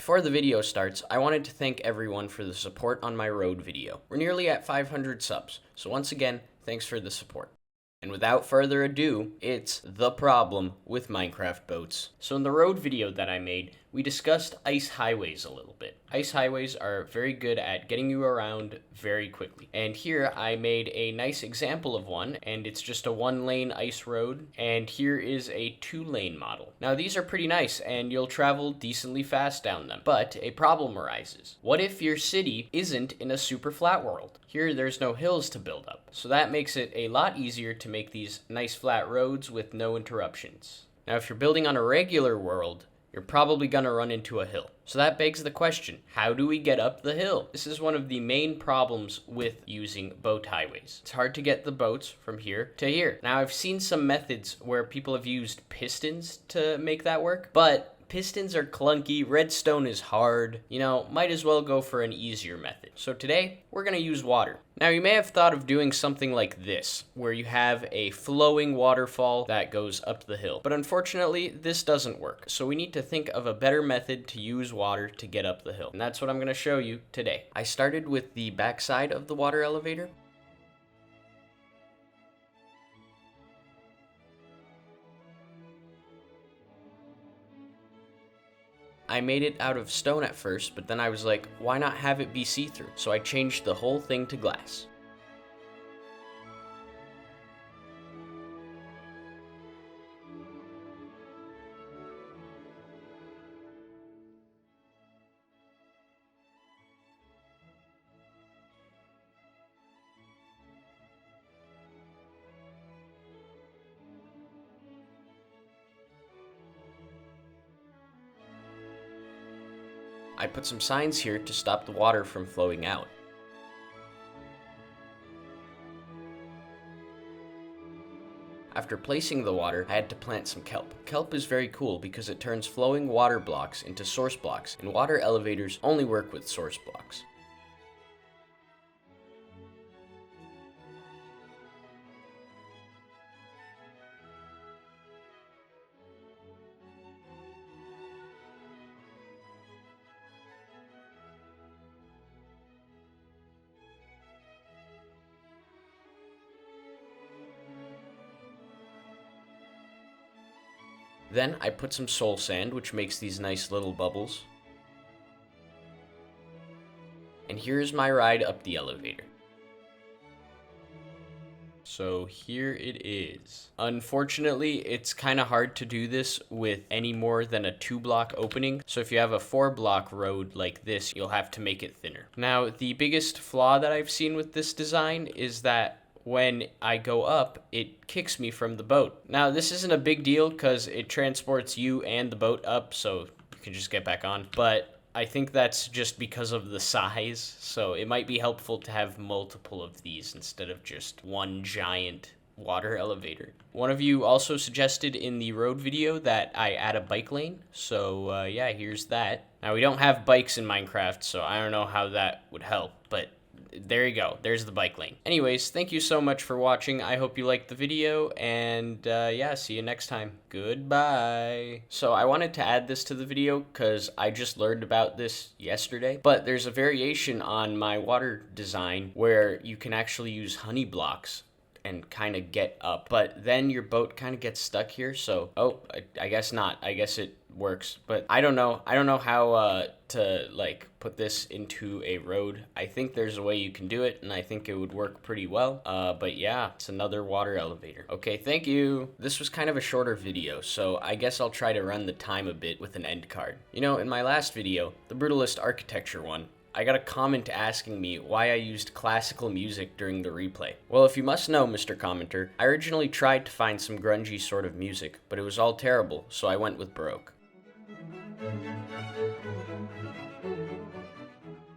Before the video starts, I wanted to thank everyone for the support on my road video. We're nearly at 500 subs, so once again, thanks for the support. And without further ado, it's the problem with Minecraft boats. So in the road video that I made, we discussed ice highways a little bit. Ice highways are very good at getting you around very quickly. And here I made a nice example of one, and it's just a 1-lane ice road, and here is a 2-lane model. Now these are pretty nice, and you'll travel decently fast down them. But a problem arises. What if your city isn't in a super flat world? Here there's no hills to build up, so that makes it a lot easier to make these nice flat roads with no interruptions. Now if you're building on a regular world, you're probably going to run into a hill. So that begs the question, how do we get up the hill? This is one of the main problems with using boat highways. It's hard to get the boats from here to here. Now I've seen some methods where people have used pistons to make that work, but pistons are clunky, redstone is hard, might as well go for an easier method. So today, we're gonna use water. Now you may have thought of doing something like this, where you have a flowing waterfall that goes up the hill. But unfortunately, this doesn't work. So we need to think of a better method to use water to get up the hill. And that's what I'm gonna show you today. I started with the backside of the water elevator. I made it out of stone at first, but then I was like, why not have it be see-through? So I changed the whole thing to glass. I put some signs here to stop the water from flowing out. After placing the water, I had to plant some kelp. Kelp is very cool because it turns flowing water blocks into source blocks, and water elevators only work with source blocks. Then I put some soul sand, which makes these nice little bubbles. And here's my ride up the elevator. So here it is. Unfortunately, it's kind of hard to do this with any more than a 2-block opening. So if you have a 4-block road like this, you'll have to make it thinner. Now, the biggest flaw that I've seen with this design is that when I go up, it kicks me from the boat. Now, this isn't a big deal because it transports you and the boat up, so you can just get back on. But I think that's just because of the size, so it might be helpful to have multiple of these instead of just one giant water elevator. One of you also suggested in the road video that I add a bike lane, so yeah, here's that. Now, we don't have bikes in Minecraft, so I don't know how that would help, but there you go. There's the bike lane. Anyways, thank you so much for watching. I hope you liked the video, and yeah, see you next time. Goodbye. So I wanted to add this to the video because I just learned about this yesterday, but there's a variation on my water design where you can actually use honey blocks and kind of get up, but then your boat kind of gets stuck here. So I guess not. I guess it works, but I don't know how to put this into a road. I think there's a way you can do it, and I think it would work pretty well. But yeah, it's another water elevator. Okay, thank you. This was kind of a shorter video, so I guess I'll try to run the time a bit with an end card. In my last video, the Brutalist Architecture one, I got a comment asking me why I used classical music during the replay. Well, if you must know, Mr. Commenter, I originally tried to find some grungy sort of music, but it was all terrible, so I went with Baroque.